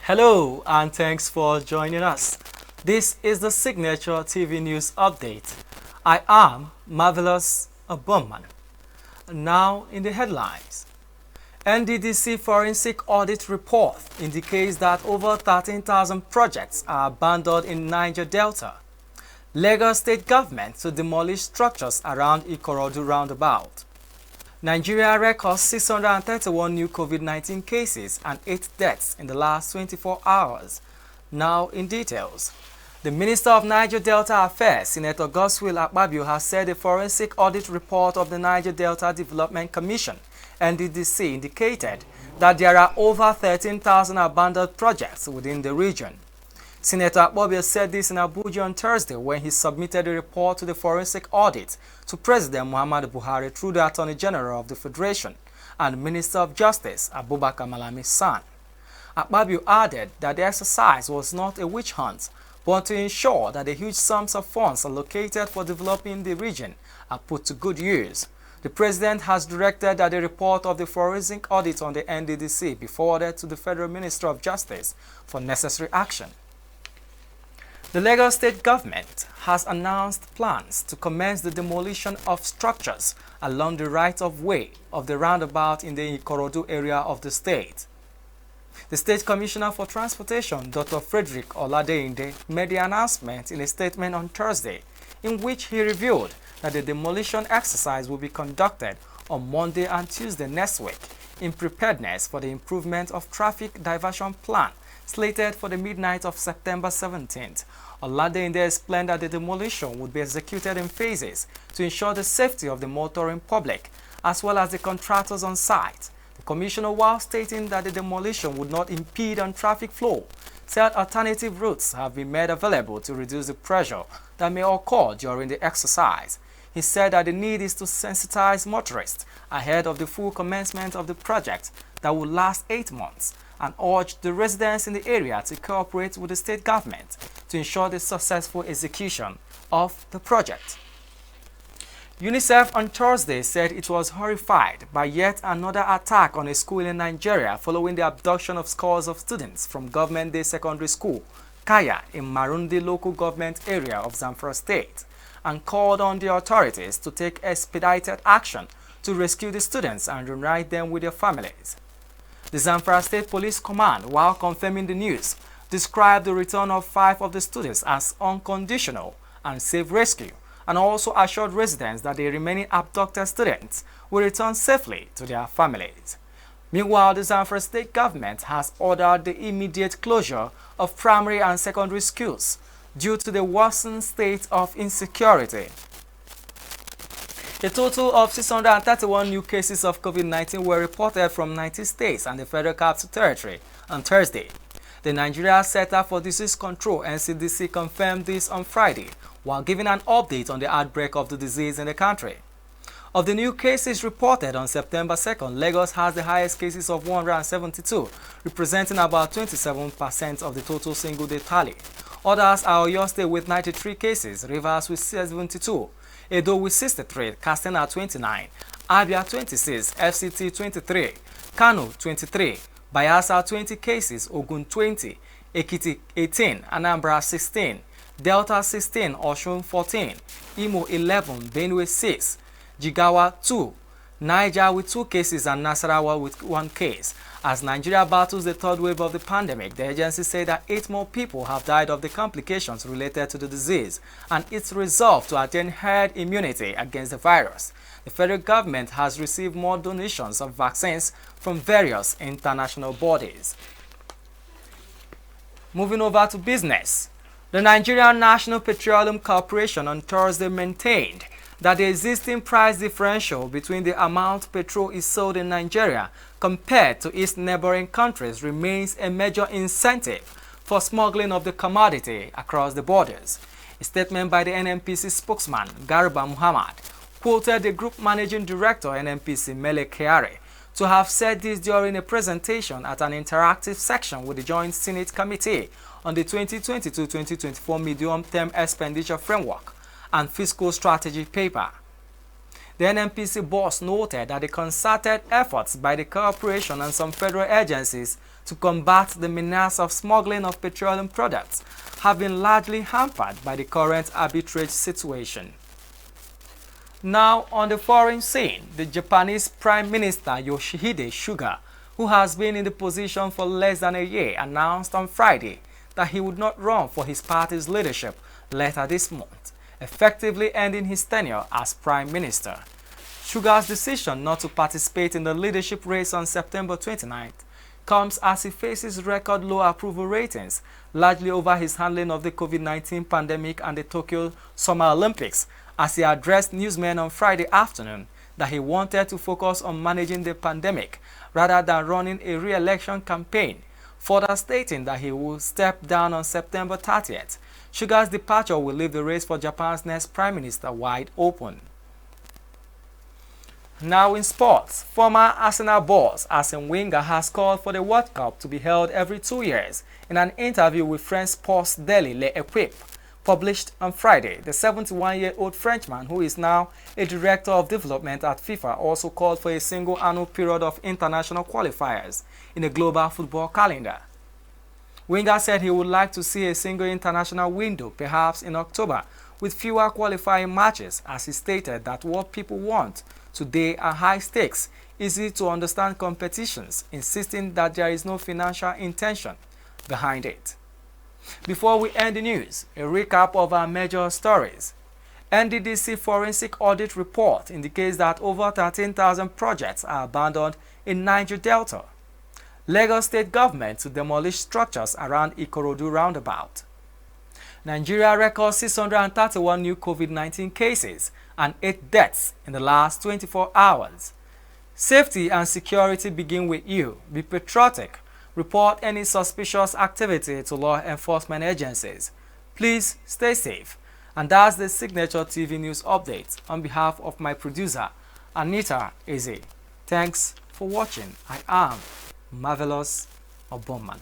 Hello and thanks for joining us. This is the Signature TV News Update. I am Marvelous Abumman. Now in the headlines. NDDC Forensic Audit Report indicates that over 13,000 projects are abandoned in Niger Delta. Lagos State Government to demolish structures around Ikorodu Roundabout. Nigeria records 631 new COVID-19 cases and 8 deaths in the last 24 hours. Now in details. The Minister of Niger Delta Affairs, Senator Godswill Akpabio, has said the forensic audit report of the Niger Delta Development Commission, NDDC, indicated that there are over 13,000 abandoned projects within the region. Senator Akpabio said this in Abuja on Thursday when he submitted the report to the forensic audit to President Muhammadu Buhari through the Attorney General of the Federation and Minister of Justice Abubakar Malami's son. Akpabio added that the exercise was not a witch hunt, but to ensure that the huge sums of funds allocated for developing the region are put to good use. The President has directed that the report of the forensic audit on the NDDC be forwarded to the Federal Minister of Justice for necessary action. The Lagos State Government has announced plans to commence the demolition of structures along the right-of-way of the roundabout in the Ikorodu area of the state. The State Commissioner for Transportation, Dr. Frederick Oladeinde, made the announcement in a statement on Thursday, in which he revealed that the demolition exercise will be conducted on Monday and Tuesday next week in preparedness for the improvement of traffic diversion plan slated for the midnight of September 17th. Oladeinde explained that the demolition would be executed in phases to ensure the safety of the motoring public as well as the contractors on site. The Commissioner, while stating that the demolition would not impede on traffic flow, said alternative routes have been made available to reduce the pressure that may occur during the exercise. He said that the need is to sensitize motorists ahead of the full commencement of the project that will last 8 months, and urged the residents in the area to cooperate with the state government to ensure the successful execution of the project. UNICEF on Thursday said it was horrified by yet another attack on a school in Nigeria following the abduction of scores of students from Government Day Secondary School, Kaya, in Marundi local government area of Zamfara State, and called on the authorities to take expedited action to rescue the students and reunite them with their families. The Zamfara State Police Command, while confirming the news, described the return of 5 of the students as unconditional and safe rescue, and also assured residents that the remaining abducted students will return safely to their families. Meanwhile, the Zamfara State government has ordered the immediate closure of primary and secondary schools due to the worsened state of insecurity. A total of 631 new cases of COVID-19 were reported from 90 states and the Federal Capital Territory on Thursday. The Nigeria Center for Disease Control (NCDC) confirmed this on Friday, while giving an update on the outbreak of the disease in the country. Of the new cases reported on September 2nd, Lagos has the highest cases of 172, representing about 27% of the total single-day tally. Others are Oyo State with 93 cases, Rivers with 72, Edo with 63, Katsina 29, Abia 26, FCT 23, Kano 23, Bayelsa 20 cases, Ogun 20, Ekiti 18, Anambra 16, Delta 16, Osun 14, Imo 11, Benue 6, Jigawa 2, Niger with 2 cases and Nasarawa with 1 case. As Nigeria battles the third wave of the pandemic, the agency said that 8 more people have died of the complications related to the disease and its resolve to attain herd immunity against the virus. The federal government has received more donations of vaccines from various international bodies. Moving over to business. The Nigerian National Petroleum Corporation on Thursday maintained that the existing price differential between the amount petrol is sold in Nigeria compared to its neighboring countries remains a major incentive for smuggling of the commodity across the borders. A statement by the NNPC spokesman, Garba Muhammad, quoted the Group Managing Director NNPC Mele Kyari to have said this during a presentation at an interactive section with the Joint Senate Committee on the 2022-2024 Medium-Term Expenditure Framework and Fiscal Strategy paper. The NNPC boss noted that the concerted efforts by the corporation and some federal agencies to combat the menace of smuggling of petroleum products have been largely hampered by the current arbitrage situation. Now, on the foreign scene, the Japanese Prime Minister Yoshihide Suga, who has been in the position for less than a year, announced on Friday that he would not run for his party's leadership later this month, effectively ending his tenure as Prime Minister. Suga's decision not to participate in the leadership race on September 29th comes as he faces record low approval ratings, largely over his handling of the COVID-19 pandemic and the Tokyo Summer Olympics, as he addressed newsmen on Friday afternoon that he wanted to focus on managing the pandemic rather than running a re-election campaign, further stating that he will step down on September 30th. Suga's departure will leave the race for Japan's next prime minister wide open. Now in sports, former Arsenal boss Arsene Wenger has called for the World Cup to be held every 2 years. In an interview with French sports daily L'Equipe, published on Friday, the 71-year-old Frenchman, who is now a director of development at FIFA, also called for a single annual period of international qualifiers in the global football calendar. Wenger said he would like to see a single international window, perhaps in October, with fewer qualifying matches, as he stated that what people want today are high-stakes, easy-to-understand competitions, insisting that there is no financial intention behind it. Before we end the news, a recap of our major stories. NDDC Forensic Audit Report indicates that over 13,000 projects are abandoned in Niger Delta. Lagos State Government to demolish structures around Ikorodu Roundabout. Nigeria records 631 new COVID-19 cases and 8 deaths in the last 24 hours. Safety and security begin with you. Be patriotic. Report any suspicious activity to law enforcement agencies. Please stay safe. And that's the Signature TV News Update on behalf of my producer, Anita Eze. Thanks for watching. I am Marvelous Obomman.